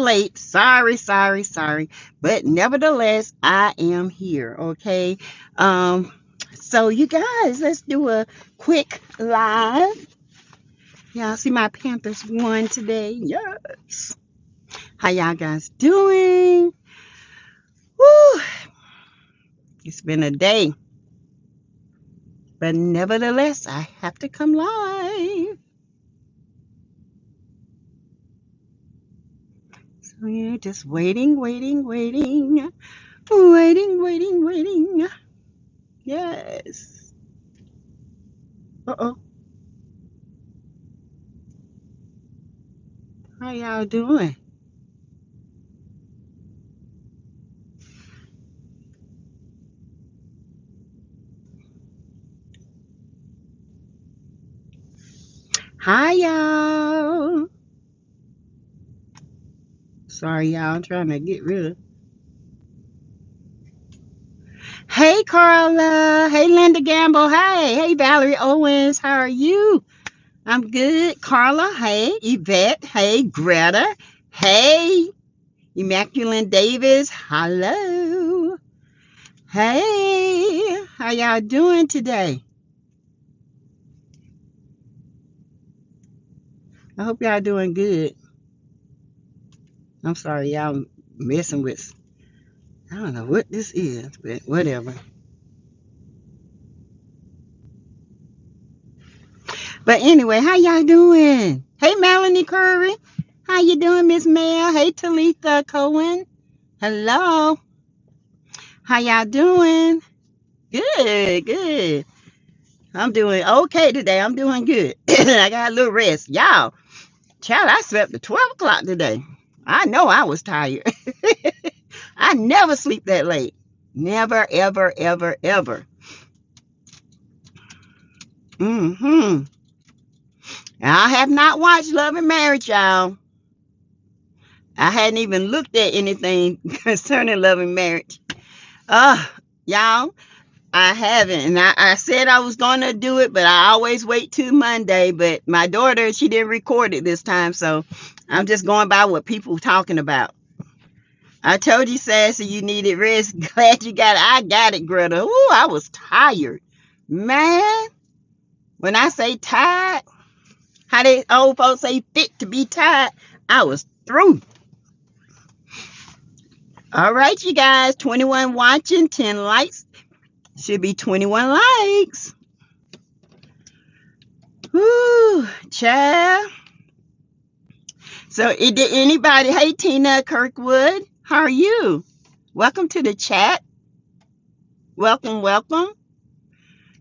late. Sorry, sorry, sorry. But nevertheless, I am here, okay? So you guys, let's do a quick live. Y'all see my Panthers won today. Yes. How y'all guys doing? Woo! It's been a day. But nevertheless, I have to come live. So yeah, just waiting. Waiting. Yes. Uh-oh. How y'all doing? Hi, y'all. Sorry, y'all. I'm trying to get rid of. Hey, Carla. Hey, Linda Gamble. Hey, Valerie Owens. How are you? I'm good. Carla. Hey, Yvette. Hey, Greta. Hey, Immaculate Davis. Hello. Hey, how y'all doing today? I hope y'all doing good. I'm sorry, y'all messing with. I don't know what this is, but whatever. But anyway, how y'all doing? Hey, Melanie Curry. How you doing, Miss Mel? Hey, Talitha Cohen. Hello. How y'all doing? Good. I'm doing okay today. I'm doing good. I got a little rest. Y'all, child, I slept at 12 o'clock today. I know I was tired. I never sleep that late. Never, ever. Mm-hmm. I have not watched Love and Marriage, y'all. I hadn't even looked at anything concerning Love and Marriage. Y'all, I haven't. And I said I was going to do it, but I always wait till Monday. But my daughter, she didn't record it this time, so I'm just going by what people talking about. I told you, Sassy, you needed rest. Glad you got it. I got it, Greta. Ooh, I was tired. Man, when I say tired, how they old folks say fit to be tired, I was through. All right, you guys, 21 watching, 10 likes. Should be 21 likes. Whoo, child. So, did anybody, hey, Tina Kirkwood, how are you? Welcome to the chat. Welcome.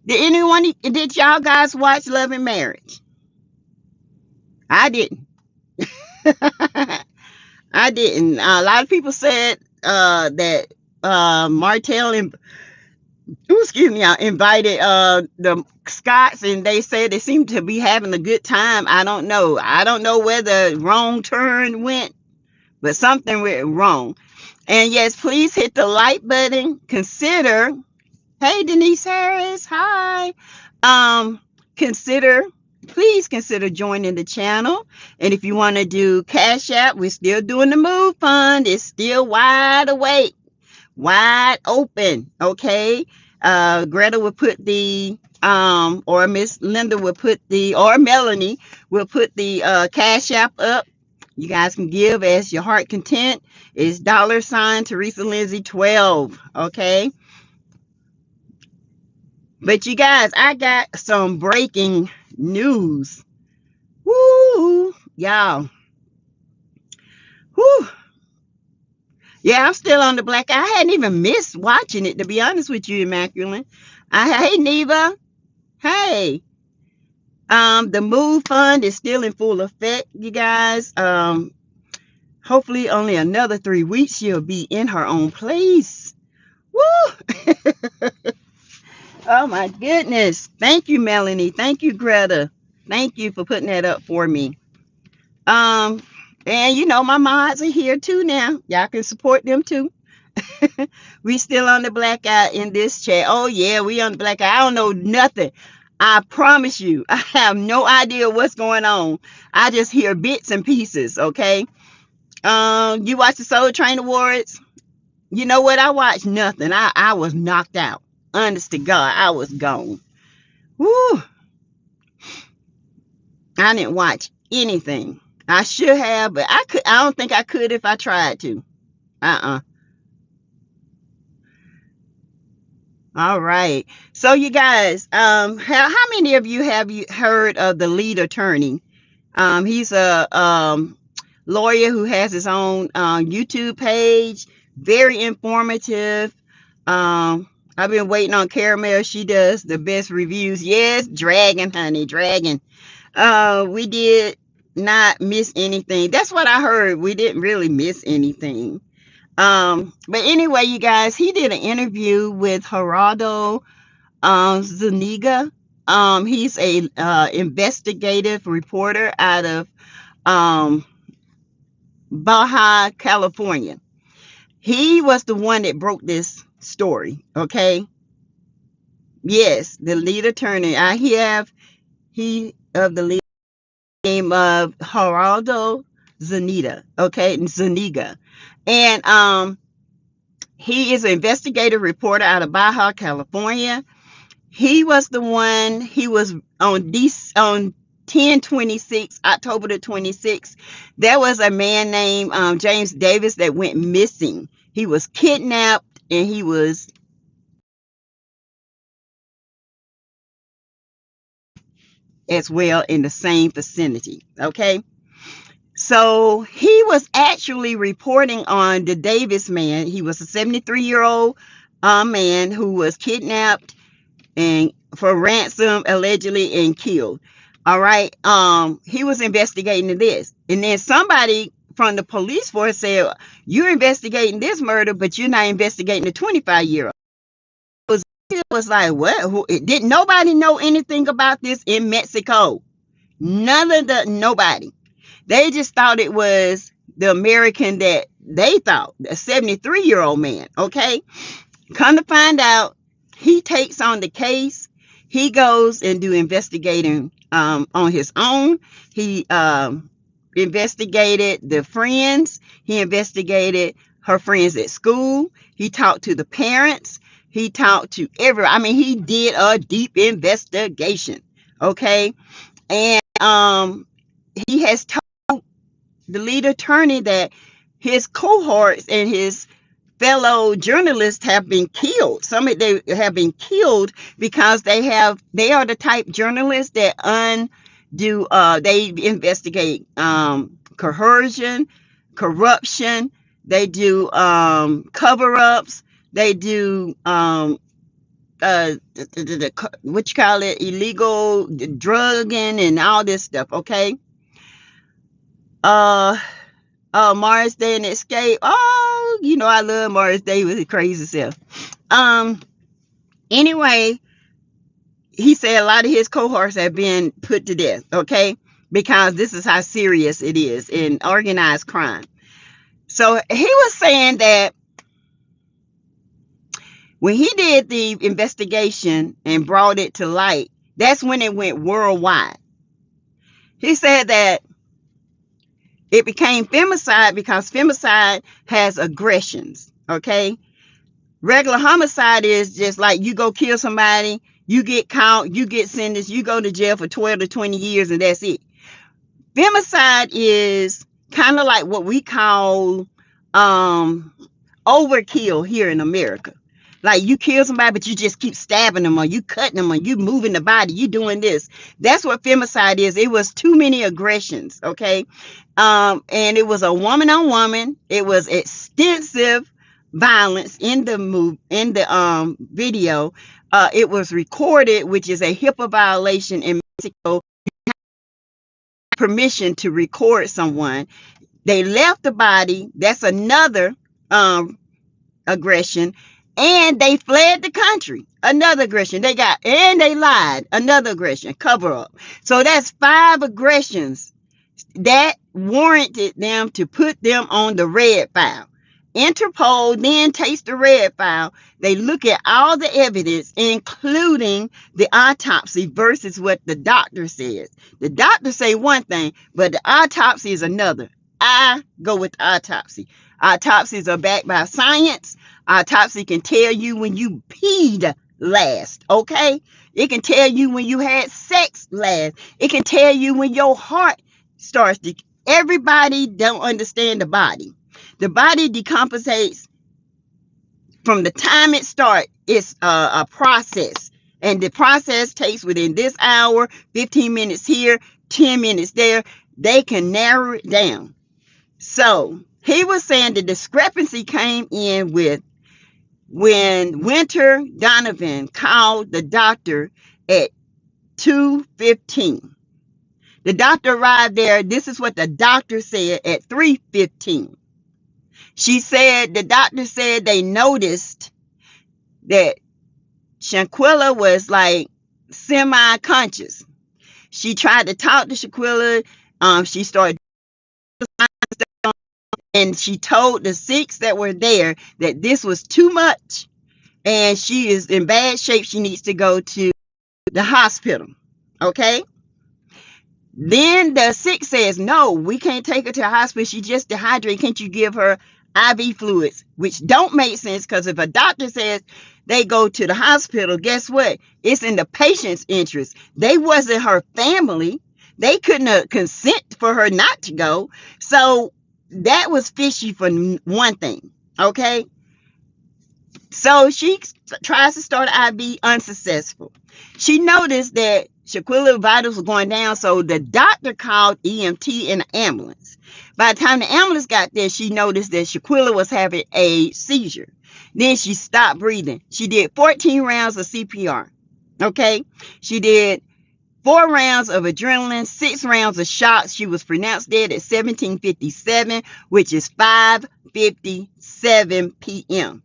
Did y'all guys watch Love and Marriage? I didn't. I didn't. A lot of people said that Martell and invited the Scots, and they said they seemed to be having a good time. I don't know. I don't know where the wrong turn went, but something went wrong. And yes, please hit the like button. Consider, hey Denise Harris, hi. Consider, please consider joining the channel. And if you want to do Cash App, we're still doing the Move Fund. It's still wide awake, wide open. Okay. Greta will put the or Miss Linda will put the, or Melanie will put the Cash App up. You guys can give as your heart content. It's $ Teresa Lindsay 12. Okay. But you guys, I got some breaking news. Woo, y'all. Woo. Yeah, I'm still on the black. I hadn't even missed watching it, to be honest with you, Immaculate. Hey, Neva. Hey. The Move Fund is still in full effect, you guys. Hopefully only another 3 weeks she'll be in her own place. Woo! Oh my goodness. Thank you, Melanie. Thank you, Greta. Thank you for putting that up for me. And you know, my mods are here too now. Y'all can support them too. We still on the blackout in this chat. Oh yeah, we on the blackout. I don't know nothing. I promise you, I have no idea what's going on. I just hear bits and pieces, okay? You watch the Soul Train Awards? You know what? I watched nothing. I was knocked out. Honest to God, I was gone. Woo! I didn't watch anything. I should have, but I don't think I could if I tried to. All right. So you guys, how many of you have you heard of the lead attorney? He's a lawyer who has his own YouTube page. Very informative. I've been waiting on Caramel. She does the best reviews. Yes, Dragon, honey, Dragon. We did not miss anything. That's what I heard. We didn't really miss anything. But anyway, you guys, he did an interview with Gerardo Zuniga. He's a investigative reporter out of Baja California. He was the one that broke this story. Okay. Yes, the lead attorney. He of the lead name of Gerardo Zuniga. Okay, Zuniga, and he is an investigative reporter out of Baja California. He was the one. He was on 10/26, October the 26th. There was a man named James Davis that went missing. He was kidnapped and he was as well in the same vicinity. Okay. So he was actually reporting on the Davis man. He was a 73-year-old man who was kidnapped and for ransom allegedly and killed. All right. He was investigating this. And then somebody from the police force said, you're investigating this murder, but you're not investigating the 25-year-old. It was like, what? Didn't nobody know anything about this in Mexico? Nobody. They just thought it was the American that they thought, a 73-year-old man. Okay. Come to find out, he takes on the case. He goes and do investigating on his own. He investigated the friends. He investigated her friends at school. He talked to the parents. He talked to everyone. I mean, he did a deep investigation. Okay. And he has told the lead attorney that his cohorts and his fellow journalists have been killed. Some of them have been killed because they are the type journalists that they investigate coercion, corruption, they do cover-ups, they do what you call it, illegal drugging and all this stuff. Okay. Morris Day and Escape. Oh, you know I love Morris Day with his crazy self. Anyway, he said a lot of his cohorts have been put to death, okay? Because this is how serious it is in organized crime. So he was saying that when he did the investigation and brought it to light, that's when it went worldwide. He said that it became femicide because femicide has aggressions, okay? Regular homicide is just like you go kill somebody, you get caught, you get sentenced, you go to jail for 12 to 20 years, and that's it. Femicide is kind of like what we call overkill here in America. Like you kill somebody, but you just keep stabbing them, or you cutting them, or you moving the body, you doing this. That's what femicide is. It was too many aggressions, okay? And it was a woman on woman. It was extensive violence in the video. It was recorded, which is a HIPAA violation in Mexico. Permission to record someone. They left the body. That's another aggression. And they fled the country. Another aggression. They lied. Another aggression. Cover up. So that's 5 aggressions that warranted them to put them on the red file. Interpol then takes the red file. They look at all the evidence, including the autopsy versus what the doctor says. The doctor say one thing, but the autopsy is another. I go with autopsy. Autopsies are backed by science. Autopsy can tell you when you peed last, okay? It can tell you when you had sex last. It can tell you when your heart starts to. Everybody don't understand the body. The body decomposes from the time it starts. It's a process, and the process takes within this hour, 15 minutes here, 10 minutes there. They can narrow it down. So he was saying the discrepancy came in with when Winter Donovan called the doctor at 2:15. The doctor arrived there. This is what the doctor said at 3:15. She said the doctor said they noticed that Shaquilla was like semi-conscious. She tried to talk to Shaquilla. She started, and she told the 6 that were there that this was too much and she is in bad shape. She needs to go to the hospital. Okay. Then the 6 says, no, we can't take her to the hospital. She just dehydrated. Can't you give her IV fluids? Which don't make sense, because if a doctor says they go to the hospital, guess what? It's in the patient's interest. They wasn't her family. They couldn't consent for her not to go. So that was fishy for one thing. Okay. So she tries to start IV, unsuccessful. She noticed that Shaquilla's vitals were going down, so the doctor called EMT and an ambulance. By the time the ambulance got there, she noticed that Shaquilla was having a seizure. Then she stopped breathing. She did 14 rounds of CPR. Okay? She did 4 rounds of adrenaline, 6 rounds of shots. She was pronounced dead at 17:57, which is 5:57 p.m.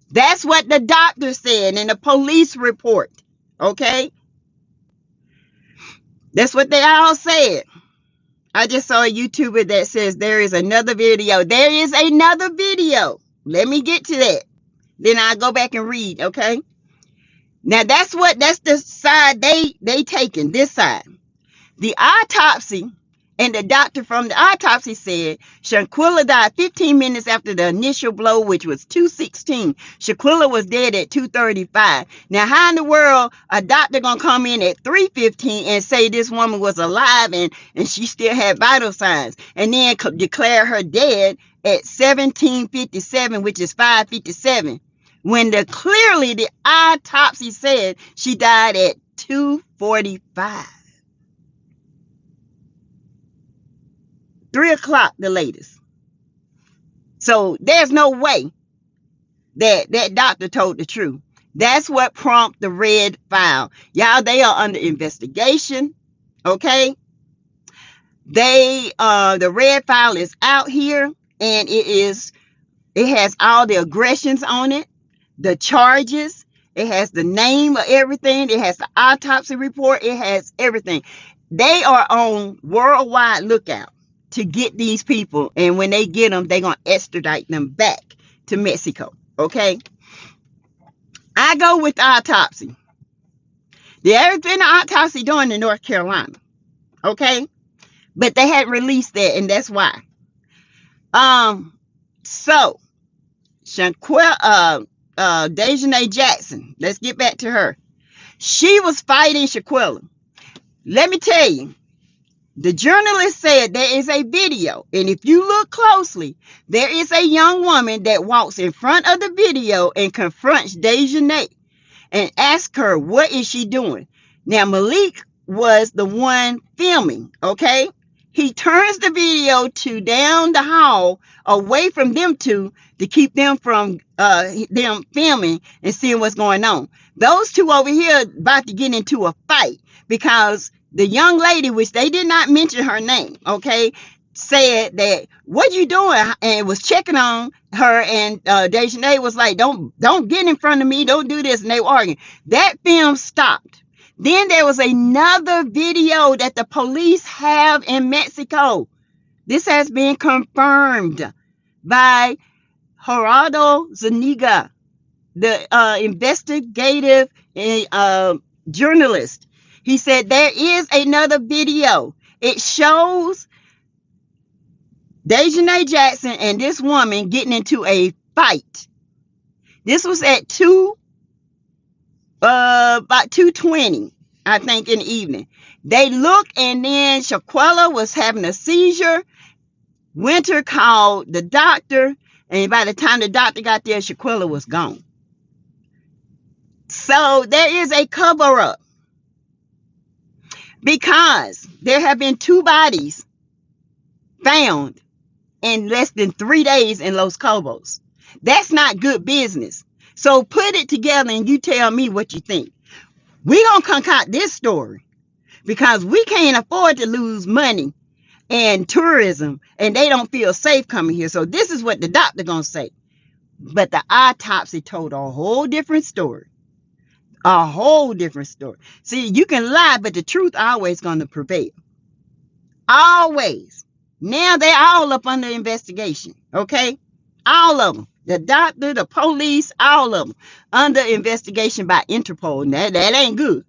That's what the doctor said in the police report. Okay? That's what they all said. I just saw a YouTuber that says there is another video. There is another video. Let me get to that. Then I'll go back and read, okay? Now that's the side they taking, this side. The autopsy, and the doctor from the autopsy said Shaquilla died 15 minutes after the initial blow, which was 2:16. Shaquilla was dead at 2:35. Now, how in the world a doctor gonna come in at 3:15 and say this woman was alive and she still had vital signs, and then declare her dead at 17:57, which is 5:57, when clearly the autopsy said she died at 2:45. 3 o'clock the latest. So there's no way that that doctor told the truth. That's what prompted the red file. Y'all, they are under investigation. Okay? The red file is out here, and it has all the aggressions on it, the charges, it has the name of everything, it has the autopsy report, it has everything. They are on worldwide lookout to get these people, and when they get them, they're going to extradite them back to Mexico. Okay? I go with the autopsy. There's been an autopsy done in North Carolina. Okay? But they hadn't released that, and that's why. So Shaquilla, Dejanay Jackson, let's get back to her. She was fighting Shaquilla. Let me tell you, the journalist said there is a video, and if you look closely, there is a young woman that walks in front of the video and confronts Dejanay and asks her, what is she doing? Now, Malik was the one filming, okay? He turns the video to down the hall away from them two to keep them from them filming and seeing what's going on. Those two over here about to get into a fight because the young lady, which they did not mention her name, okay, said that, what you doing? And was checking on her, and Dejanay was like, don't get in front of me, don't do this, and they were arguing. That film stopped. Then there was another video that the police have in Mexico. This has been confirmed by Gerardo Zuniga, the investigative journalist. He said there is another video. It shows Dejanay Jackson and this woman getting into a fight. This was at about 2:20, I think, in the evening. They look, and then Shaquella was having a seizure. Winter called the doctor, and by the time the doctor got there, Shaquella was gone. So there is a cover-up because there have been 2 bodies found in less than 3 days in Los Cobos. That's not good business. So put it together and you tell me what you think. We're going to concoct this story because we can't afford to lose money and tourism, and they don't feel safe coming here. So this is what the doctor going to say. But the autopsy told a whole different story. A whole different story. See, you can lie, but the truth always going to prevail. Always. Now they're all up under investigation. Okay? All of them. The doctor, the police, all of them under investigation by Interpol. That ain't good.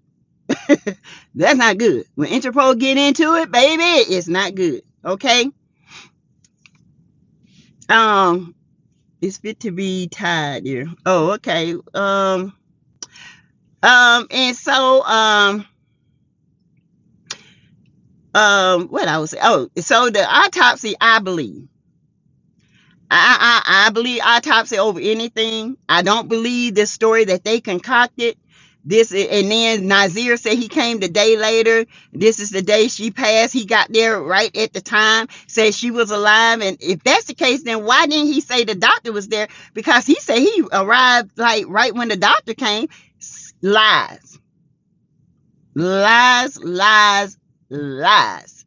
That's not good. When Interpol get into it, baby, it's not good. Okay? It's fit to be tied here. Oh, okay. And so what I was saying. Oh, so the autopsy, I believe. I believe autopsy over anything. I don't believe this story that they concocted. This, and then Nazir said he came the day later. This is the day she passed. He got there right at the time, said she was alive. And if that's the case, then why didn't he say the doctor was there? Because he said he arrived like right when the doctor came. Lies. Lies, lies, lies.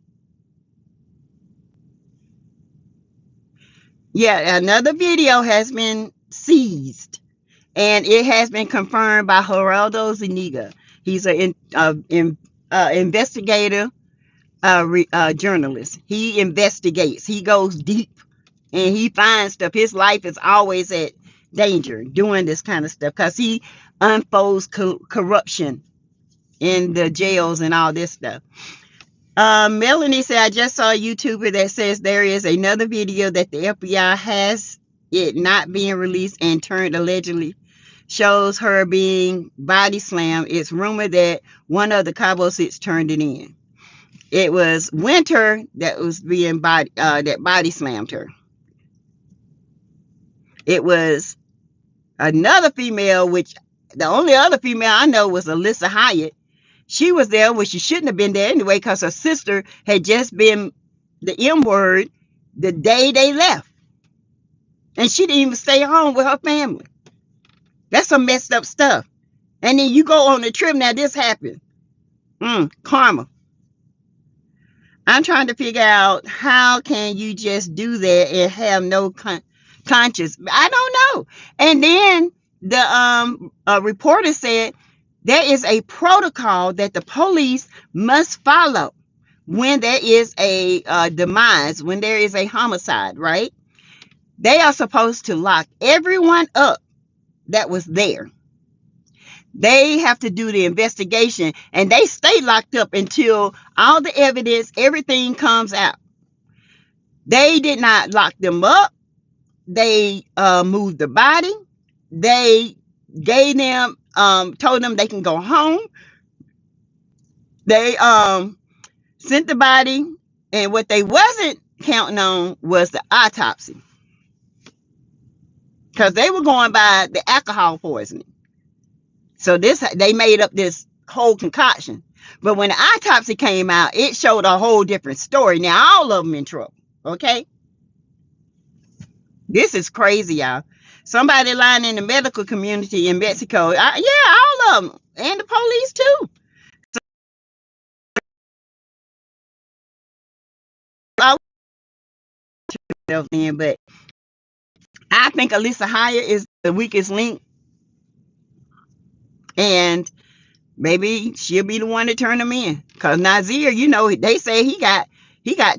Yeah, another video has been seized, and it has been confirmed by Geraldo Zuniga. He's an investigator, journalist. He investigates. He goes deep, and he finds stuff. His life is always at danger doing this kind of stuff because he unfolds corruption in the jails and all this stuff. Melanie said, I just saw a YouTuber that says there is another video that the FBI has it not being released and turned allegedly shows her being body slammed. It's rumored that one of the Cabo Six turned it in. It was Winter that was being body slammed her. It was another female, which the only other female I know was Alyssa Hyatt. She was there, well, she shouldn't have been there anyway, because her sister had just been the M word the day they left. And she didn't even stay home with her family. That's some messed up stuff. And then you go on the trip, now this happened. Karma. I'm trying to figure out how can you just do that and have no conscience. I don't know. And then the reporter said, there is a protocol that the police must follow when there is a demise, when there is a homicide, right? They are supposed to lock everyone up that was there. They have to do the investigation, and they stay locked up until all the evidence, everything comes out. They did not lock them up. They moved the body. They gave them, told them they can go home. They sent the body, and what they wasn't counting on was the autopsy, because they were going by the alcohol poisoning. So they made up this whole concoction. But when the autopsy came out, it showed a whole different story. Now all of them in trouble. Okay, this is crazy, y'all. Somebody lying in the medical community in Mexico. Yeah, all of them, and the police too. But I think Alyssa Hyatt is the weakest link, and maybe she'll be the one to turn them in. Because Nazir, you know, they say he got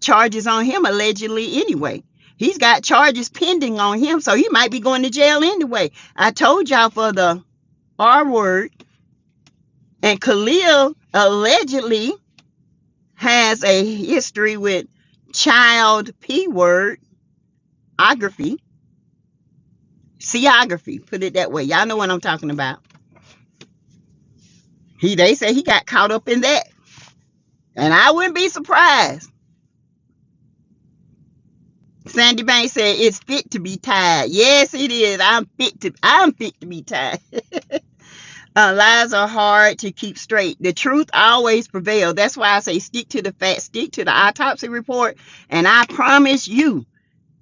charges on him allegedly anyway. He's got charges pending on him, so he might be going to jail anyway. I told y'all for the R word, and Khalil allegedly has a history with child P word, ography, seography, put it that way. Y'all know what I'm talking about. They say he got caught up in that. And I wouldn't be surprised. Sandy Banks said it's fit to be tied. Yes, it is. I'm fit to be tied. Lies are hard to keep straight. The truth always prevails. That's why I say stick to the facts, stick to the autopsy report, and I promise you,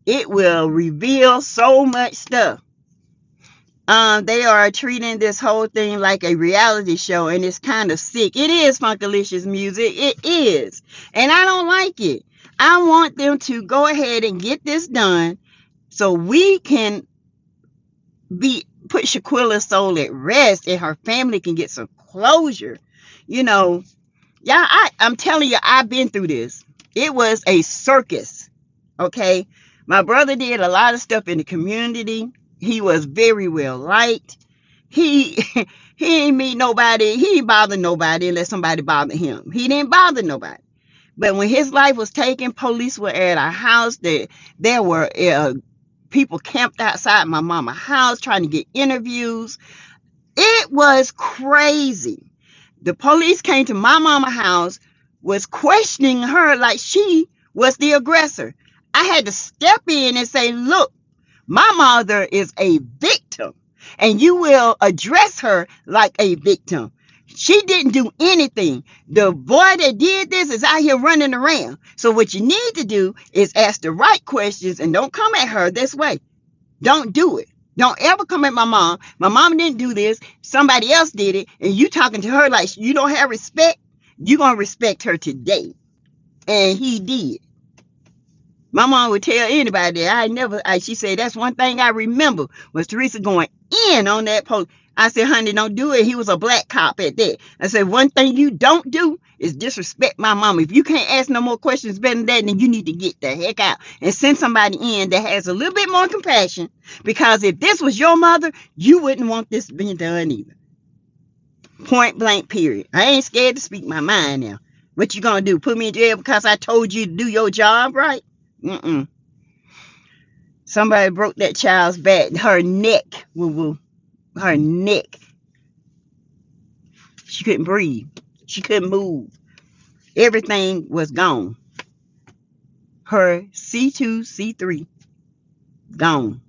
it will reveal so much stuff. They are treating this whole thing like a reality show, and it's kind of sick. It is Funkalicious music. It is. And I don't like it. I want them to go ahead and get this done so we can put Shaquilla's soul at rest and her family can get some closure. You know, yeah, I'm telling you, I've been through this. It was a circus. Okay. My brother did a lot of stuff in the community. He was very well liked. He ain't meet nobody. He ain't bother nobody unless somebody bothered him. He didn't bother nobody. But when his life was taken, police were at our house. There were people camped outside my mama's house trying to get interviews. It was crazy. The police came to my mama's house, was questioning her like she was the aggressor. I had to step in and say, look, my mother is a victim, and you will address her like a victim. She didn't do anything. The boy that did this is out here running around. So what you need to do is ask the right questions and don't come at her this way. Don't do it. Don't ever come at my mom. My mom didn't do this. Somebody else did it. And you talking to her like you don't have respect. You're going to respect her today. And he did. My mom would tell anybody that she said, that's one thing I remember was Teresa going in on that post. I said, honey, don't do it. He was a black cop at that. I said, one thing you don't do is disrespect my mom. If you can't ask no more questions better than that, then you need to get the heck out and send somebody in that has a little bit more compassion. Because if this was your mother, you wouldn't want this being done either. Point blank, period. I ain't scared to speak my mind now. What you gonna do? Put me in jail because I told you to do your job right? Mm-mm. Somebody broke that child's back. Her neck. Her neck. She couldn't breathe. She couldn't move. Everything was gone. Her C2, C3, gone.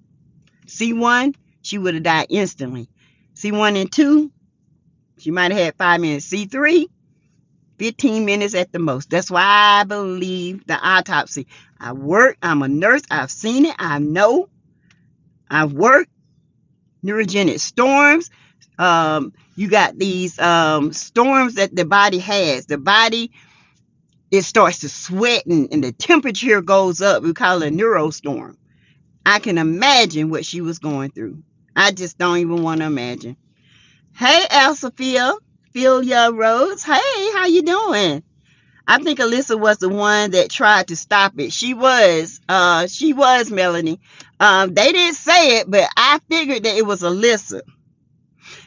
C1, she would have died instantly. C1 and 2, she might have had 5 minutes. C3, 15 minutes at the most. That's why I believe the autopsy. I work. I'm a nurse. I've seen it. I know. I've worked. Neurogenic storms. You got these storms that the body has. The body, it starts to sweat and the temperature goes up. We call it a neurostorm. I can imagine what she was going through. I just don't even want to imagine. Hey, Alsophia Rose. Hey, how you doing? I think Alyssa was the one that tried to stop it. She was Melanie. They didn't say it, but I figured that it was Alyssa.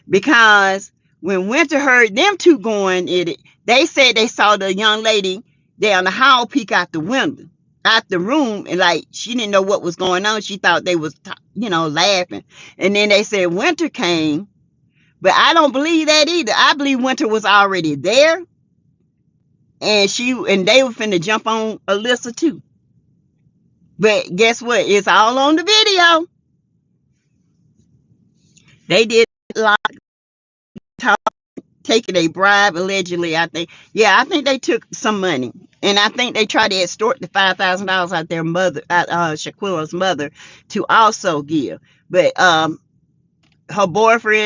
Because when Winter heard them two going at it, they said they saw the young lady down the hall peek out the window, out the room, and like she didn't know what was going on. She thought they was, laughing. And then they said Winter came, but I don't believe that either. I believe Winter was already there, and they were finna jump on Alyssa too. But guess what? It's all on the video. They did a lot of taking a bribe, allegedly, I think. Yeah, I think they took some money. And I think they tried to extort the $5,000 out their mother, Shaquilla's mother, to also give. But her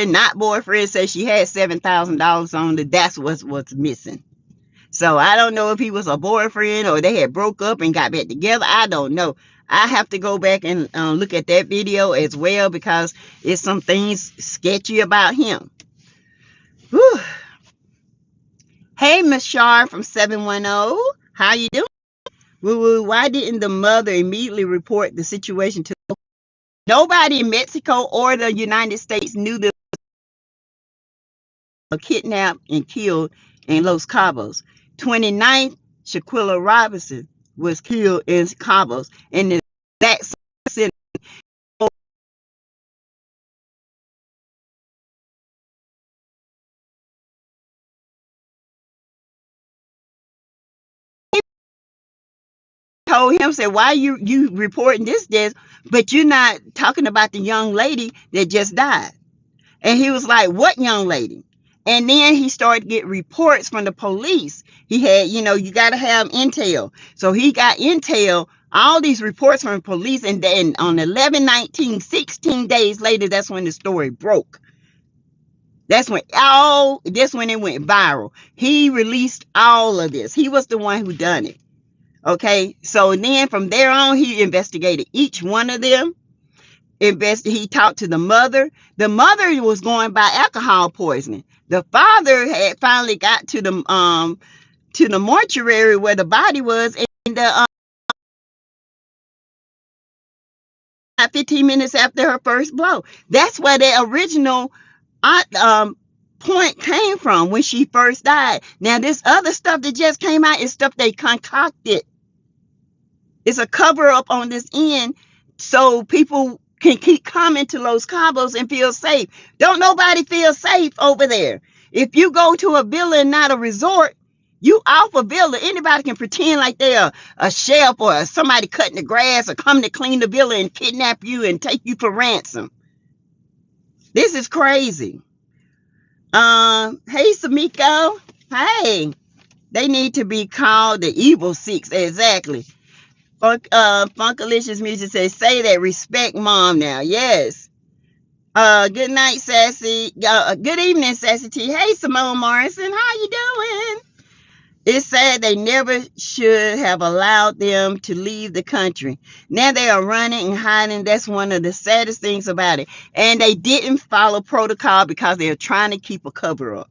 not boyfriend, says she had $7,000 on it. That's what's missing. So I don't know if he was a boyfriend or they had broke up and got back together. I don't know. I have to go back and look at that video as well because it's some things sketchy about him. Whew. Hey, Miss Shar from 710. How you doing? Why didn't the mother immediately report the situation to nobody in Mexico or the United States knew this was kidnapped and killed in Los Cabos. 29th, Shaquilla Robinson was killed in Cabos. And the exact same told him, said, why you reporting this death, but you're not talking about the young lady that just died? And he was like, what young lady? And then he started to get reports from the police. He had, you got to have intel. So he got intel, all these reports from the police. And then on 11/19, 16 days later, that's when the story broke. That's when it went viral. He released all of this. He was the one who done it. Okay. So then from there on, he investigated each one of them. He talked to the mother. The mother was going by alcohol poisoning. The father had finally got to the mortuary where the body was, and 15 minutes after her first blow. That's where the original point came from when she first died. Now this other stuff that just came out is stuff they concocted. It's a cover up on this end so people can keep coming to Los Cabos and feel safe. Don't nobody feel safe over there. If you go to a villa and not a resort, you off a villa. Anybody can pretend like they're a chef or somebody cutting the grass or come to clean the villa and kidnap you and take you for ransom. This is crazy. Hey, Samiko. Hey, they need to be called the evil six. Exactly. Funkalicious Music says, say that, respect mom now. Yes. Good night, Sassy. Good evening, Sassy T. Hey, Simone Morrison. How you doing? It's sad they never should have allowed them to leave the country. Now they are running and hiding. That's one of the saddest things about it. And they didn't follow protocol because they're trying to keep a cover up.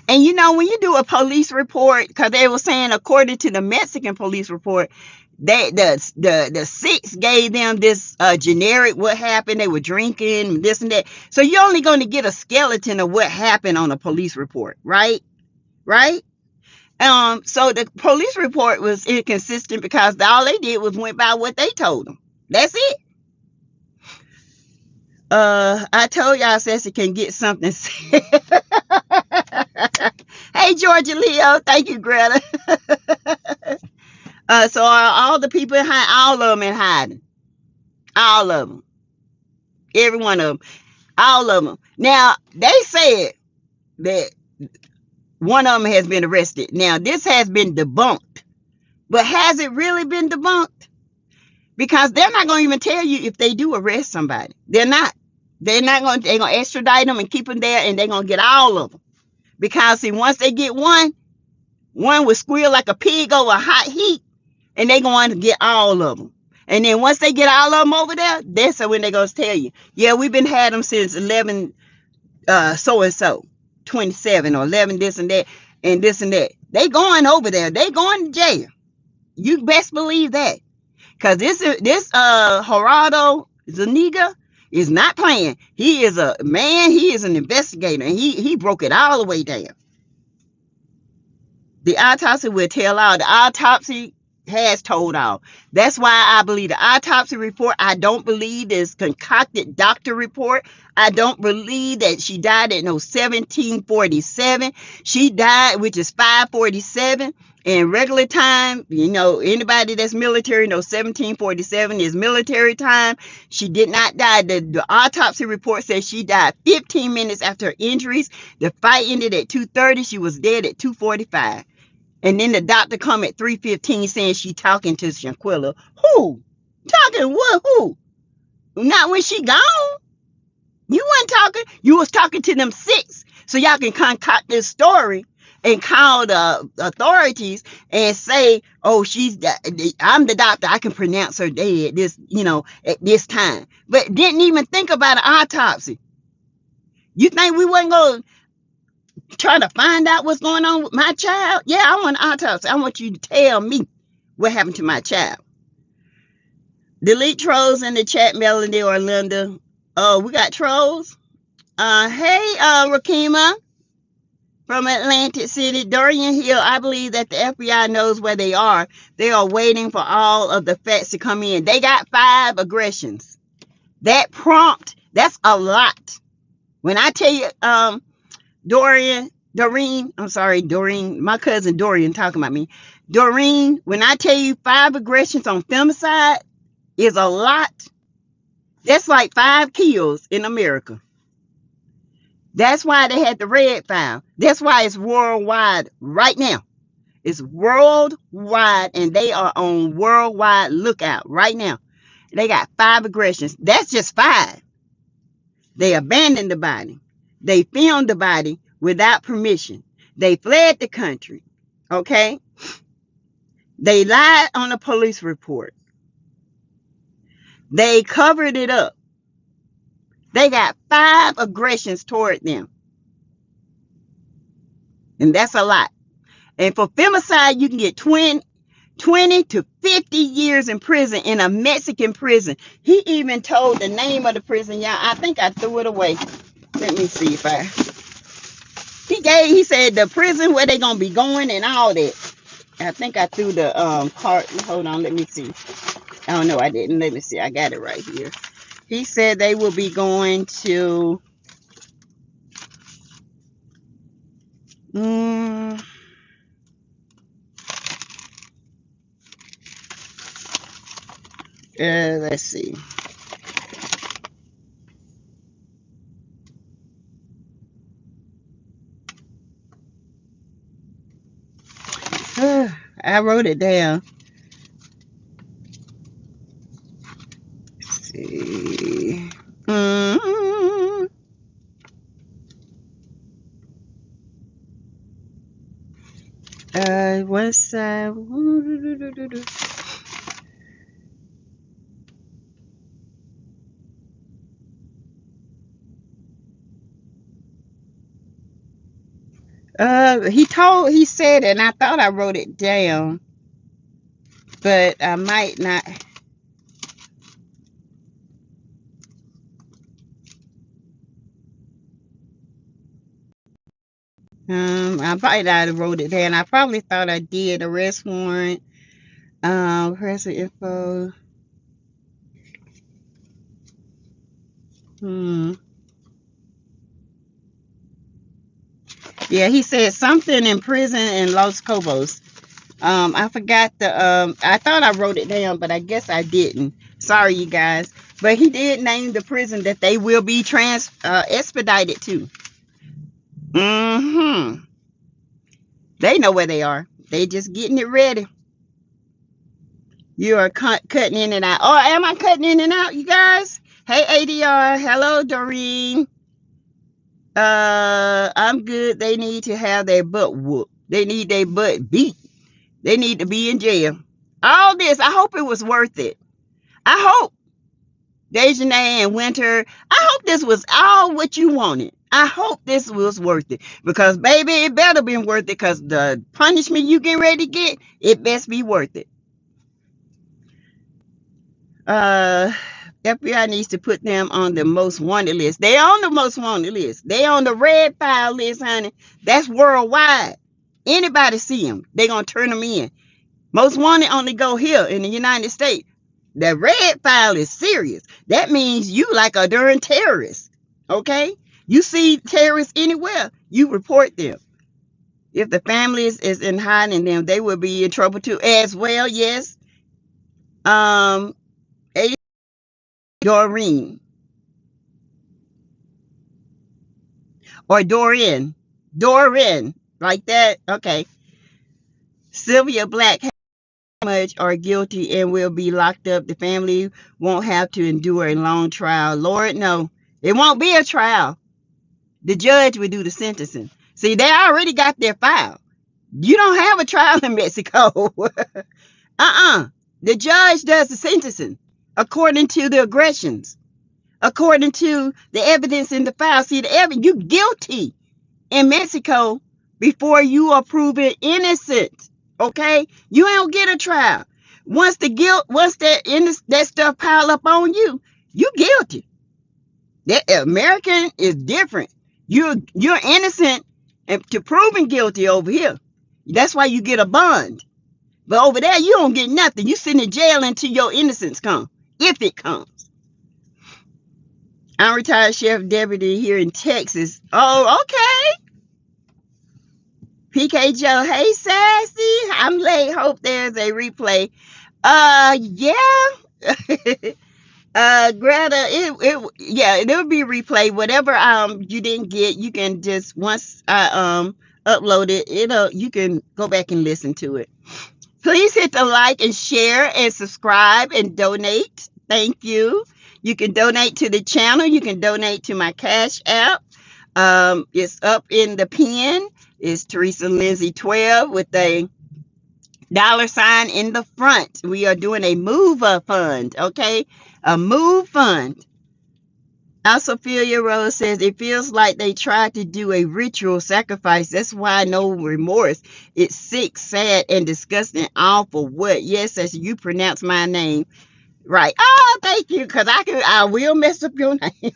And when you do a police report, because they were saying, according to the Mexican police report, the six gave them this generic what happened. They were drinking, this and that. So you're only going to get a skeleton of what happened on a police report, right? Right? So the police report was inconsistent because all they did was went by what they told them. That's it. I told y'all Sassy can get something. Hey, Georgia Leo. Thank you, Greta. So are all the people in hiding? All of them in hiding. All of them. Every one of them. All of them. Now, they said that one of them has been arrested. Now, this has been debunked. But has it really been debunked? Because they're not going to even tell you if they do arrest somebody. They're not. They're going to extradite them and keep them there, and they're going to get all of them. Because, see, once they get one will squeal like a pig over hot heat, and they're going to get all of them. And then once they get all of them over there, that's when they're going to tell you, yeah, we've been had them since 11 so-and-so, 27 or 11 this and that, and this and that. They going over there. They going to jail. You best believe that. Because this Gerardo Zuniga is not playing. He is a man. He is an investigator, and he broke it all the way down. The autopsy will tell all. The autopsy has told all. That's why I believe the autopsy report. I don't believe this concocted doctor report. I don't believe that she died at 1747. She died, which is 547. In regular time, anybody that's military knows 1747 is military time. She did not die. The autopsy report says she died 15 minutes after her injuries. The fight ended at 2:30. She was dead at 2:45. And then the doctor come at 3:15 saying she talking to Shanquilla. Who? Talking what? Who? Not when she gone. You wasn't talking. You was talking to them six. So y'all can concoct this story and call the authorities and say, oh, I'm the doctor. I can pronounce her dead at this time. But didn't even think about an autopsy. You think we wasn't going to try to find out what's going on with my child? Yeah, I want an autopsy. I want you to tell me what happened to my child. Delete trolls in the chat, Melody or Linda. Oh, we got trolls. Hey, Rakima. from Atlantic City. Dorian Hill, I believe that the FBI knows where they are. They are waiting for all of the facts to come in. They got 5 aggressions. That prompt, that's a lot. When I tell you, Doreen, my cousin Dorian talking about me. Doreen, when I tell you 5 aggressions on femicide is a lot, that's like 5 kills in America. That's why they had the red file. That's why it's worldwide right now. It's worldwide, and they are on worldwide lookout right now. They got 5 aggressions. That's just 5. They abandoned the body. They filmed the body without permission. They fled the country. Okay? They lied on a police report. They covered it up. They got 5 aggressions toward them. And that's a lot. And for femicide, you can get 20 to 50 years in prison, in a Mexican prison. He even told the name of the prison. Yeah, I think I threw it away. Let me see if he said the prison where they gonna be going and all that. I think I threw the part. Hold on, let me see. Oh no, I didn't. Let me see. I got it right here. He said they will be going to let's see. I wrote it down. Let's see. West side. He said, and I thought I wrote it down, but I might not. I might not have wrote it down. I probably thought I did. Arrest warrant. Present info. Yeah, he said something in prison in Los Cobos. I forgot I thought I wrote it down, but I guess I didn't. Sorry, you guys. But he did name the prison that they will be expedited to. They know where they are. They just getting it ready. You are cutting in and out. Oh, am I cutting in and out, you guys? Hey, ADR. Hello, Doreen. I'm good. They need to have their butt whooped. They need their butt beat. They need to be in jail. All this, I hope it was worth it. I hope, Dejanay and Winter, I hope this was all what you wanted. I hope this was worth it. Because, baby, it better be worth it. Because the punishment you getting ready to get, it best be worth it. FBI needs to put them on the most wanted list. They on the most wanted list. They on the red file list, honey. That's worldwide. Anybody see them, they gonna turn them in. Most wanted only go here in the United States. The red file is serious. That means you like a darn terrorist. Okay? You see terrorists anywhere, you report them. If the family is in hiding them, they will be in trouble too as well. Yes. Doreen or Dorian, like that. Okay. Sylvia Black much are guilty and will be locked up. The family won't have to endure a long trial. Lord, no, it won't be a trial. The judge will do the sentencing. See, they already got their file. You don't have a trial in Mexico. The judge does the sentencing according to the aggressions, according to the evidence in the file. See, the evidence, you guilty in Mexico before you are proven innocent. Okay, you don't get a trial. Once that stuff pile up on you, you guilty. That American is different. You're innocent and to proven guilty over here. That's why you get a bond. But over there, you don't get nothing. You sit in jail until your innocence comes, if it comes. I'm retired sheriff deputy here in Texas. Oh, okay. PK Joe, hey Sassy, I'm late. Hope there's a replay. Yeah. Greta, yeah, it'll be replay. Whatever you didn't get, you can just once I upload it, you can go back and listen to it. Please hit the like and share and subscribe and donate. Thank you. You can donate to the channel. You can donate to my Cash App. It's up in the pin. It's Teresa Lindsay 12 with a $ in the front. We are doing a move fund, okay? A move fund. Sophia Rose says, it feels like they tried to do a ritual sacrifice. That's why no remorse. It's sick, sad, and disgusting. All for what? Yes, as you pronounce my name. Right. Oh, thank you, because I will mess up your name.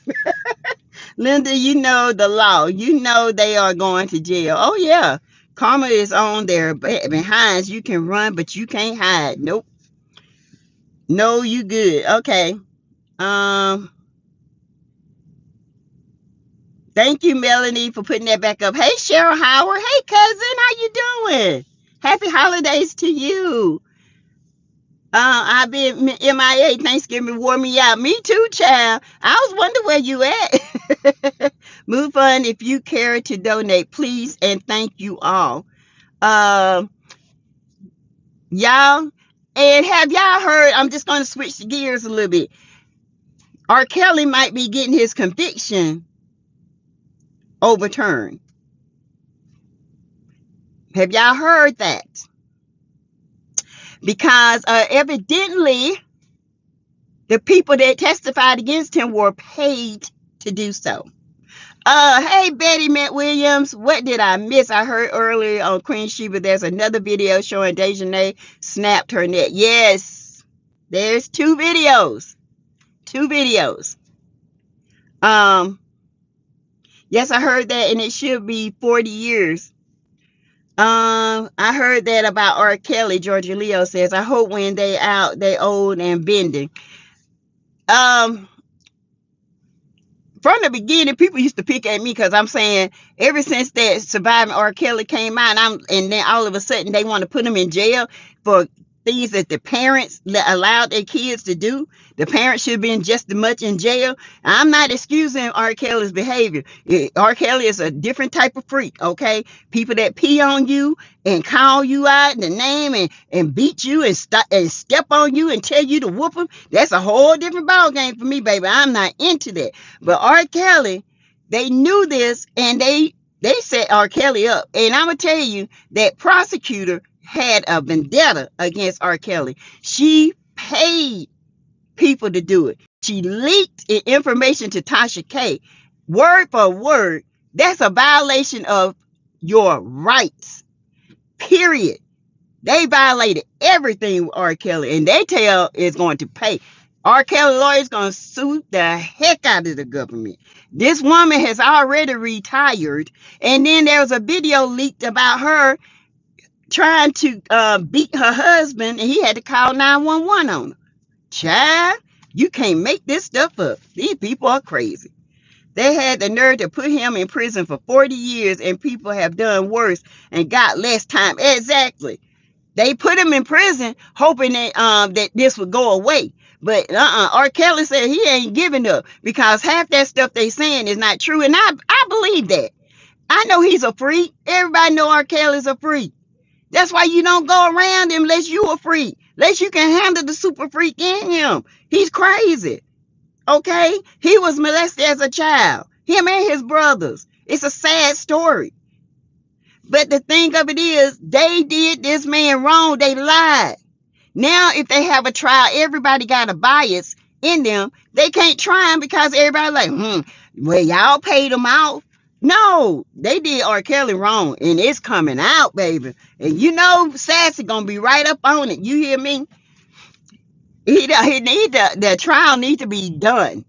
Linda, you know the law. You know they are going to jail. Oh, yeah. Karma is on there behind. You can run, but you can't hide. Nope. No, you good. Okay. Thank you, Melanie, for putting that back up. Hey, Cheryl Howard. Hey, cousin. How you doing? Happy holidays to you. I've been MIA. Thanksgiving wore me out. Me too, child. I was wondering where you at. Move on if you care to donate, please, and thank you all. Y'all, and have y'all heard, I'm just going to switch the gears a little bit. R. Kelly might be getting his conviction overturned. Have y'all heard that? Because evidently the people that testified against him were paid to do so. Hey, Betty McWilliams, what did I miss? I heard earlier on Queen Sheba there's another video showing Dejanay snapped her neck. Yes, there's two videos. Yes, I heard that, and it should be 40 years. I heard that about R. Kelly. Georgia Leo says, I hope when they out, they old and bending. From the beginning, people used to pick at me because I'm saying ever since that Surviving R. Kelly came out, and then all of a sudden they want to put him in jail for things that the parents allowed their kids to do. The parents should have been just as much in jail. I'm not excusing R. Kelly's behavior. R. Kelly is a different type of freak, okay? People that pee on you and call you out the name and beat you and step on you and tell you to whoop them, that's a whole different ball game for me, baby. I'm not into that. But R. Kelly, they knew this, and they set R. Kelly up. And I'm going to tell you, that prosecutor had a vendetta against R. Kelly. She paid people to do it. She leaked information to Tasha K. Word for word. That's a violation of your rights. Period. They violated everything with R. Kelly, and they tell is going to pay. R. Kelly lawyer is going to sue the heck out of the government. This woman has already retired, and then there was a video leaked about her trying to beat her husband, and he had to call 911 on her. Child, you can't make this stuff up. These people are crazy. They had the nerve to put him in prison for 40 years, and people have done worse and got less time. Exactly. They put him in prison hoping that this would go away. But R. Kelly said he ain't giving up, because half that stuff they saying is not true, and I believe that. I know he's a freak. Everybody know R. Kelly's a freak. That's why you don't go around him unless you a freak. Unless you can handle the super freak in him. He's crazy. Okay? He was molested as a child. Him and his brothers. It's a sad story. But the thing of it is, they did this man wrong. They lied. Now, if they have a trial, everybody got a bias in them. They can't try him because everybody like, well, y'all paid him off. No, they did R. Kelly wrong, and it's coming out, baby. And you know Sassy gonna be right up on it. You hear me? The trial needs to be done.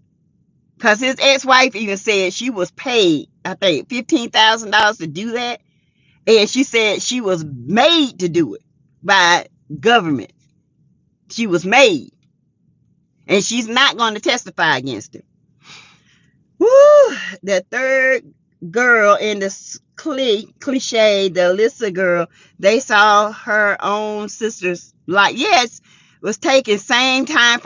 Because his ex-wife even said she was paid, I think, $15,000 to do that. And she said she was made to do it by government. She was made. And she's not going to testify against him. Woo! The third girl in the cliche, the Alyssa girl, they saw her own sister's life. Yes, was taken same time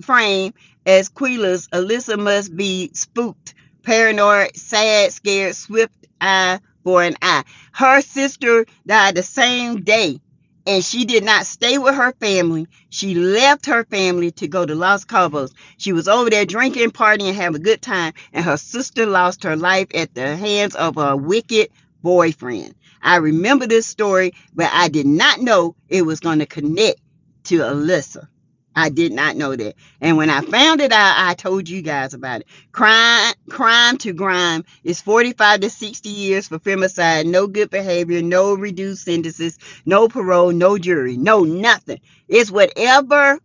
frame as Quila's. Alyssa must be spooked, paranoid, sad, scared, swift eye for an eye. Her sister died the same day, and she did not stay with her family. She left her family to go to Los Cabos. She was over there drinking, partying, having a good time, and her sister lost her life at the hands of a wicked boyfriend. I remember this story, but I did not know it was going to connect to Alyssa. I did not know that. And when I found it out, I told you guys about it. Crime to grime is 45 to 60 years for femicide. No good behavior, no reduced sentences, no parole, no jury, no nothing. It's whatever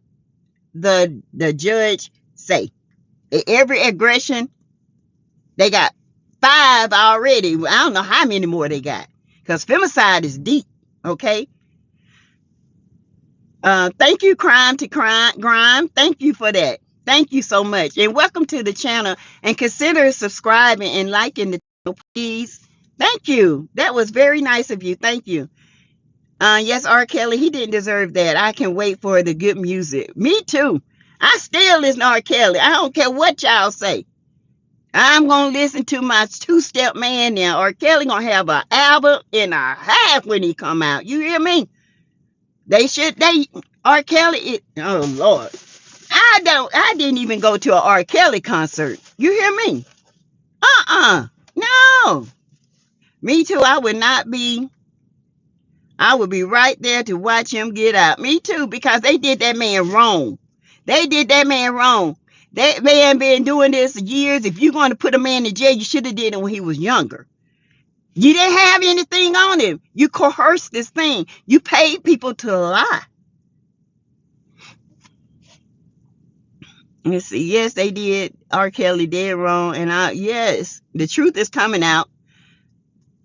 the judge say. Every aggression, they got 5 already. I don't know how many more they got. Because femicide is deep, okay? Thank you, Crime to Grime. Thank you for that. Thank you so much. And welcome to the channel. And consider subscribing and liking the channel, please. Thank you. That was very nice of you. Thank you. Yes, R. Kelly, he didn't deserve that. I can wait for the good music. Me too. I still listen to R. Kelly. I don't care what y'all say. I'm going to listen to my two-step man now. R. Kelly going to have an album and a half when he come out. You hear me? R. Kelly, oh Lord. I didn't even go to an R. Kelly concert. You hear me? No. Me too. I would be right there to watch him get out. Me too, because they did that man wrong. That man been doing this years. If you're going to put a man in jail, you should have did it when he was younger. You didn't have anything on him. You coerced this thing. You paid people to lie. Let's see. Yes, they did. R. Kelly did wrong. And yes, the truth is coming out.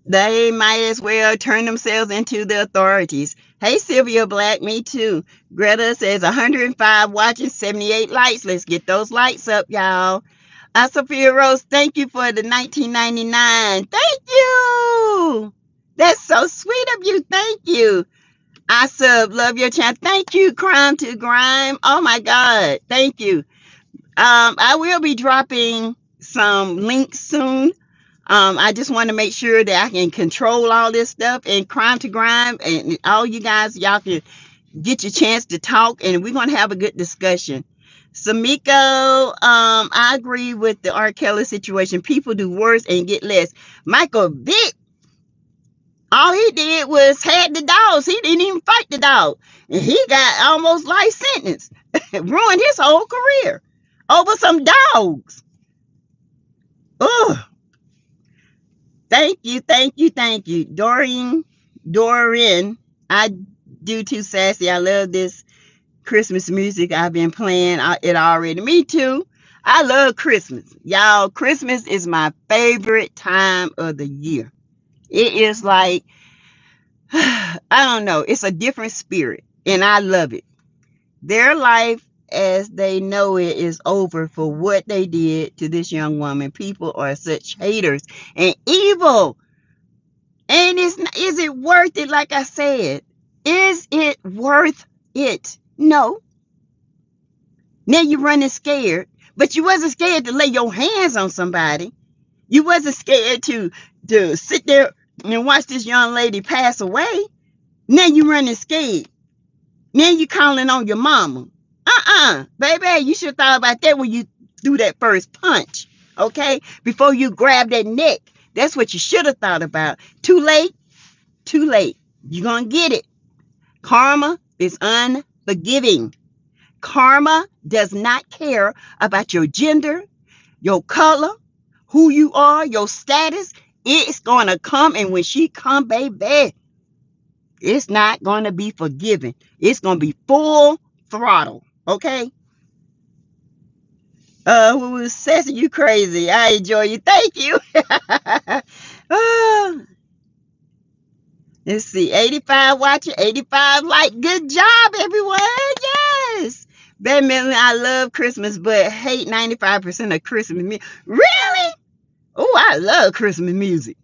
They might as well turn themselves into the authorities. Hey, Sylvia Black, me too. Greta says 105 watching, 78 likes. Let's get those lights up, y'all. Sophia Rose, thank you for the 1999. Thank you. That's so sweet of you. Thank you. I love your channel. Thank you, Crime to Grime. Oh my God. Thank you. I will be dropping some links soon. I just want to make sure that I can control all this stuff, and Crime to Grime and all you guys, y'all can get your chance to talk, and we're going to have a good discussion. Samiko, I agree with the R. Kelly situation. People do worse and get less. Michael Vick, all he did was had the dogs. He didn't even fight the dog. And he got almost life sentence. Ruined his whole career over some dogs. Ugh. Thank you. Doreen, I do too, Sassy. I love this Christmas music I've been playing it already. Me too. I love Christmas. Y'all, Christmas is my favorite time of the year. It is like, I don't know, it's a different spirit, and I love it. Their life as they know it is over for what they did to this young woman. People are such haters and evil. And is it worth it? Like I said, is it worth it? No. Now you're running scared, but you wasn't scared to lay your hands on somebody. You wasn't scared to sit there and watch this young lady pass away. Now you running scared. Now you calling on your mama. Baby, you should have thought about that when you threw that first punch, okay? Before you grab that neck. That's what you should have thought about. Too late. You're going to get it. Karma is unforgiving. Karma does not care about your gender, your color, who you are, your status. It's going to come, and when she come, baby, it's not going to be forgiven. It's going to be full throttle, okay? Who was Sassy? You crazy. I enjoy you. Thank you. Oh, let's see. 85 watching, 85 like. Good job, everyone. Yes. Badminton, I love Christmas, but hate 95% of Christmas music. Really? Oh, I love Christmas music.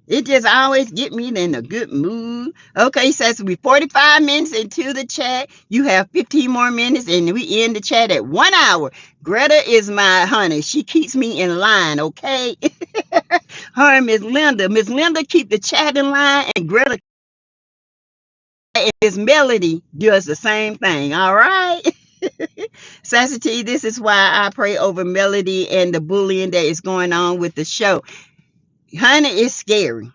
It just always get me in a good mood. Okay, says we 45 minutes into the chat. You have 15 more minutes, and we end the chat at 1 hour. Greta is my honey. She keeps me in line, okay? Her and Miss Linda. Miss Linda keep the chat in line, and Greta and Miss Melody does the same thing, all right? Sassy T, this is why I pray over Melody and the bullying that is going on with the show. Honey, it's scary.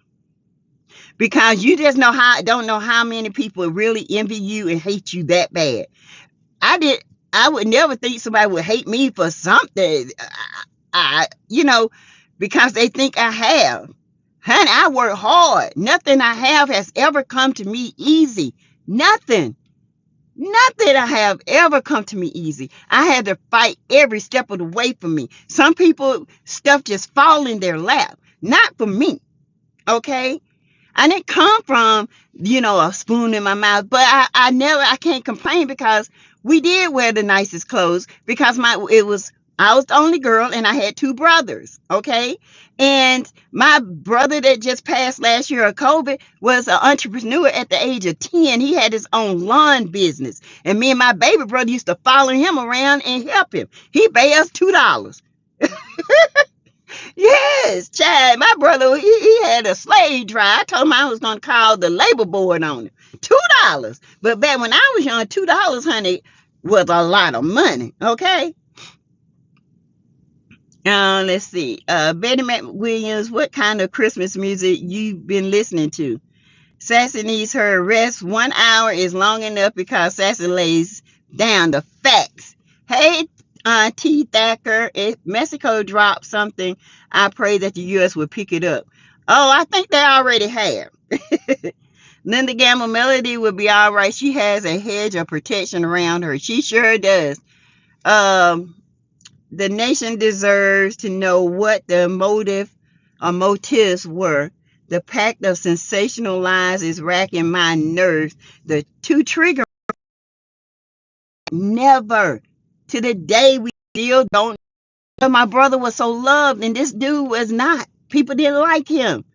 Because you just don't know how many people really envy you and hate you that bad. I would never think somebody would hate me for something. You know, because they think I have. Honey, I work hard. Nothing I have has ever come to me easy. Nothing. Nothing I have ever come to me easy. I had to fight every step of the way for me. Some people, stuff just fall in their lap. Not for me. Okay? I didn't come from, a spoon in my mouth, but I can't complain because we did wear the nicest clothes because I was the only girl and I had two brothers. Okay. And my brother that just passed last year of COVID was an entrepreneur at the age of 10. He had his own lawn business. And me and my baby brother used to follow him around and help him. He paid us $2. Yes, Chad. My brother, he had a slave drive. I told him I was gonna call the labor board on him. $2. But back when I was young, $2, honey, was a lot of money. Okay. Let's see. Betty McWilliams, what kind of Christmas music you been listening to? Sassy needs her rest. 1 hour is long enough because Sassy lays down the facts. Hey, T. Thacker, if Mexico dropped something, I pray that the U.S. will pick it up. Oh, I think they already have. Linda Gamble, Melody will be all right. She has a hedge of protection around her. She sure does. The nation deserves to know what the motive or motives were. The pact of sensational lies is racking my nerves. The two trigger never. To the day we still don't know. My brother was so loved and this dude was not. People didn't like him.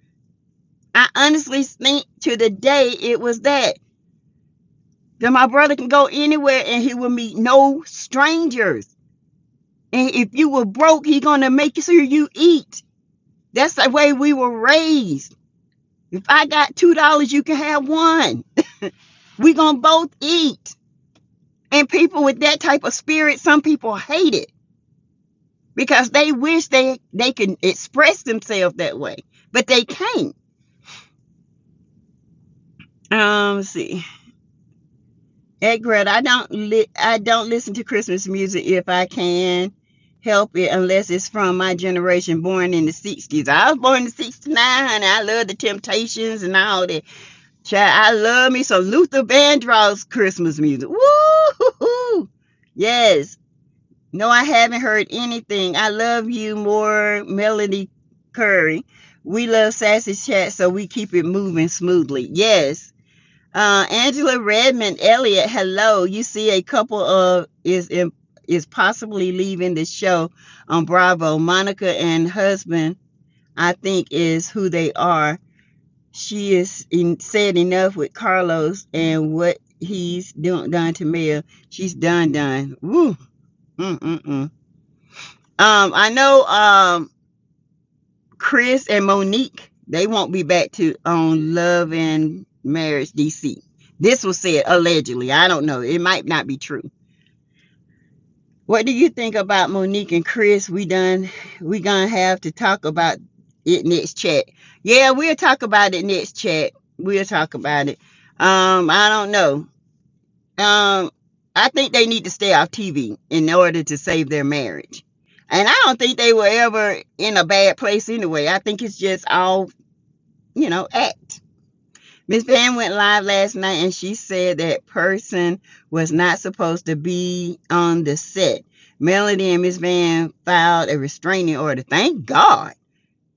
I honestly think to the day it was that. That my brother can go anywhere and he will meet no strangers. And if you were broke, he's gonna make sure you eat. That's the way we were raised. If I got $2, you can have one. We gonna both eat. And people with that type of spirit, some people hate it because they wish they can express themselves that way, but they can't. Let's see. Edgred, I don't listen to Christmas music if I can help it unless it's from my generation, born in the 60s. I was born in the 69, honey. I love the Temptations and all that. Child, I love me some Luther Vandross Christmas music. Woo-hoo-hoo. Yes. No, I haven't heard anything. I love you more, Melody Curry. We love Sassy Chat, so we keep it moving smoothly. Yes. Angela Redmond Elliott, hello. You see a couple of is possibly leaving the show on Bravo. Monica and husband, I think, is who they are. She is said enough with Carlos and what he's done to Mel. She's done. Woo. I know Chris and Monique, they won't be back on Love and Marriage DC. This was said allegedly. I don't know. It might not be true. What do you think about Monique and Chris? We gonna have to talk about it next chat. Yeah, we'll talk about it next chat. We'll talk about it. I don't know. I think they need to stay off TV in order to save their marriage. And I don't think they were ever in a bad place anyway. I think it's just all, act. Miss Van went live last night and she said that person was not supposed to be on the set. Melody and Miss Van filed a restraining order. Thank God.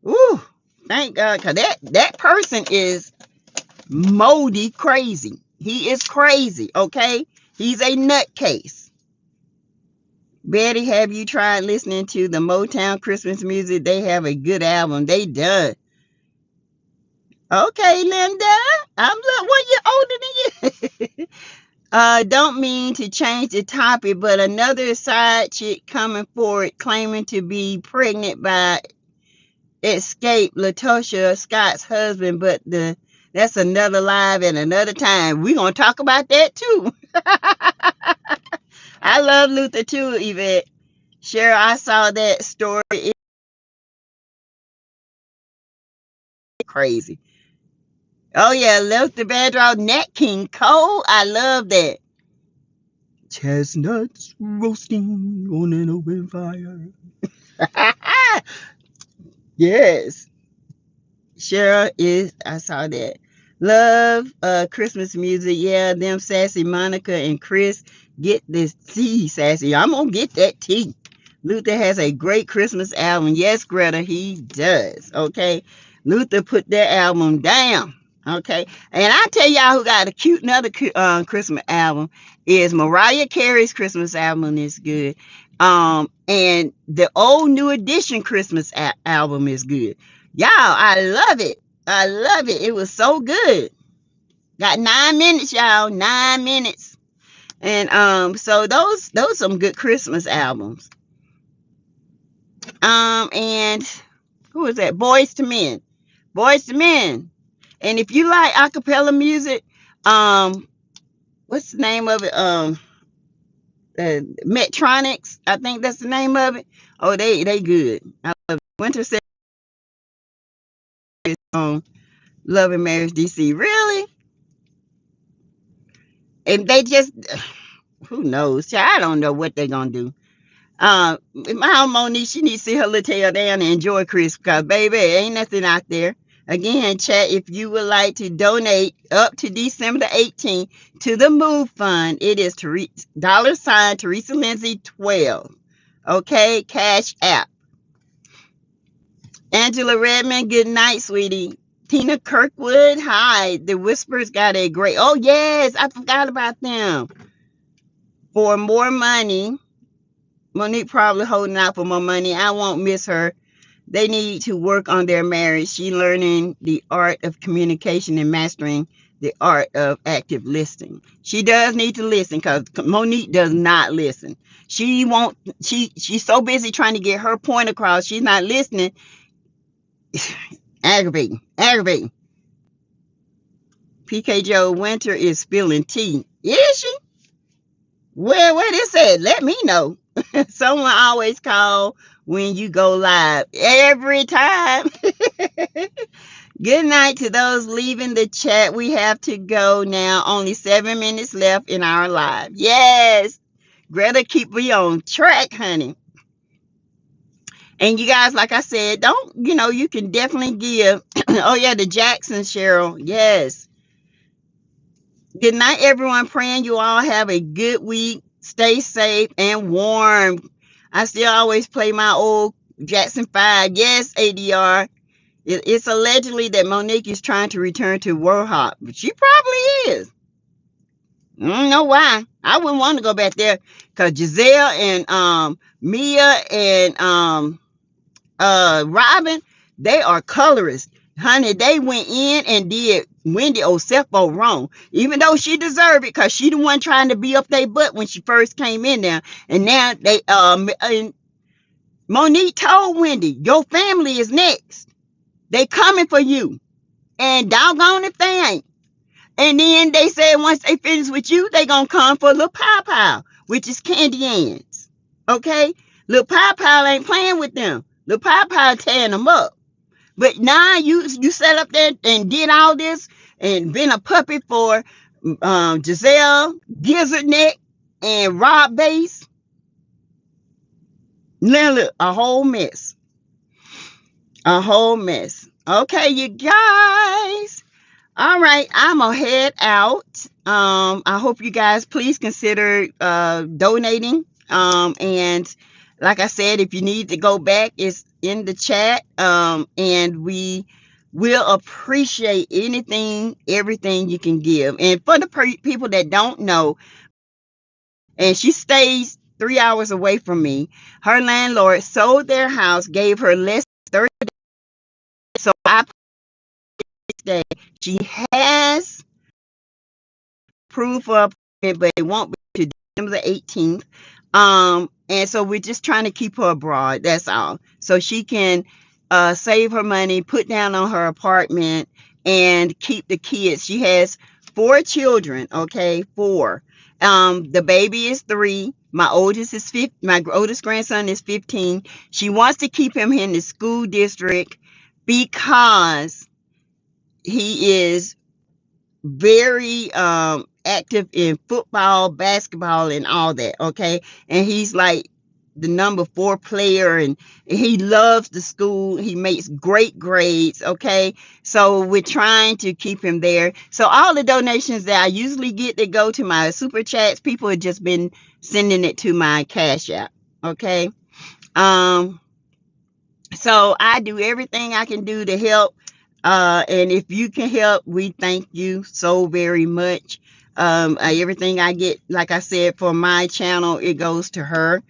Ooh, thank God, because that person is moldy crazy. He is crazy, okay? He's a nutcase. Betty, have you tried listening to the Motown Christmas music? They have a good album. They done. Okay, Linda. I'm 1 year older than you. Don't mean to change the topic, but another side chick coming forward claiming to be pregnant by Escape Latosha Scott's husband, but that's another live and another time. We're gonna talk about that too. I love Luther too, Yvette. Cheryl, I saw that story. It's crazy. Oh yeah, Luther Vandross, Nat King Cole. I love that. Chestnuts roasting on an open fire. Yes. Cheryl is, I saw that. Love Christmas music. Yeah, them Sassy Monica and Chris. Get this tea, Sassy. I'm gonna get that tea. Luther has a great Christmas album. Yes, Greta, he does. Okay. Luther put that album down. Okay. And I tell y'all who got a cute another Christmas album is Mariah Carey's Christmas album is good. And the old New Edition Christmas album is good. Y'all, I love it. I love it. It was so good. Got 9 minutes, y'all. 9 minutes. And so those some good Christmas albums. And who is that? Boys to Men. Boys to Men. And if you like acapella music, what's the name of it? Metronics, I think that's the name of it. Oh, they good. I love it. Winter Series on Love and Marriage DC. Really? And they just, who knows? I don't know what they're gonna do. My own Monique, she needs to sit her little tail down and enjoy Christmas, because baby, ain't nothing out there. Again, chat, if you would like to donate up to December the 18th to the Move Fund, it is $ Teresa Lindsay 12. Okay, Cash App. Angela Redmond, good night, sweetie. Tina Kirkwood, hi. The Whispers got a great, oh yes, I forgot about them. For more money, Monique probably holding out for more money. I won't miss her. They need to work on their marriage. She learning the art of communication and mastering the art of active listening. She does need to listen, because Monique does not listen. She's so busy trying to get her point across. She's not listening. Aggravating. PK Joe Winter is spilling tea. Is she? Well, what it said, let me know. Someone always call when you go live. Every time. Good night to those leaving the chat. We have to go now. Only 7 minutes left in our live. Yes. Greta, keep me on track, honey. And you guys, like I said, you can definitely give. Oh, yeah, the Jacksons, Cheryl. Yes. Good night, everyone. Praying you all have a good week. Stay safe and warm. I still always play my old Jackson 5. Yes, ADR. It's allegedly that Monique is trying to return to Warhawk, but she probably is. I don't know why. I wouldn't want to go back there, because Giselle and Mia and Robin, they are colorists. Honey, they went in and did Wendy Osefo wrong, even though she deserved it, because she the one trying to be up their butt when she first came in there. And now and Monique told Wendy, your family is next. They coming for you. And doggone if they ain't. And then they said once they finish with you, they gonna come for Lil Pow Pow, which is Candy Ann's. Okay? Lil Pow Pow ain't playing with them. Lil Pow Pow tearing them up. But now you sat up there and did all this and been a puppet for Giselle, Gizzard Neck, and Rob Bass. Literally a whole mess. A whole mess. Okay, you guys. All right, I'm gonna head out. I hope you guys please consider donating And like I said, if you need to go back, it's in the chat. And we will appreciate anything, everything you can give. And for the people that don't know, and she stays 3 hours away from me, her landlord sold their house, gave her less than 30 days. So I say she has proof of it, but it won't be to December the 18th. And so we're just trying to keep her abroad. That's all. So she can save her money, put down on her apartment, and keep the kids. She has 4 children. Okay, 4. The baby is 3. My oldest is 15. My oldest grandson is 15. She wants to keep him in the school district because he is very active in football, basketball, and all that. Okay, and he's like the number 4 player, and he loves the school. He makes great grades. Okay, so we're trying to keep him there. So all the donations that I usually get that go to my super chats, people have just been sending it to my Cash App. Okay, so I do everything I can do to help. And if you can help, we thank you so very much. Everything I get, like I said, for my channel, it goes to her.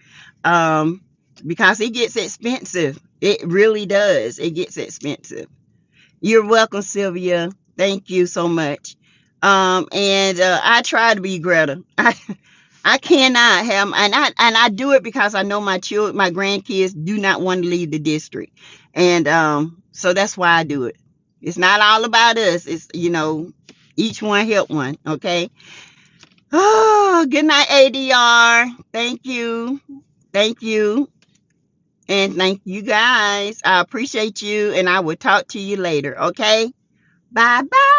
Because it gets expensive. It really does. It gets expensive. You're welcome, Sylvia. Thank you so much. And I try to be Greta. I cannot have, and I do it because I know my children, my grandkids do not want to leave the district, and so that's why I do it. It's not all about us. It's, each one help one. Okay. Oh, good night, ADR. Thank you, and thank you guys. I appreciate you, and I will talk to you later. Okay. Bye bye.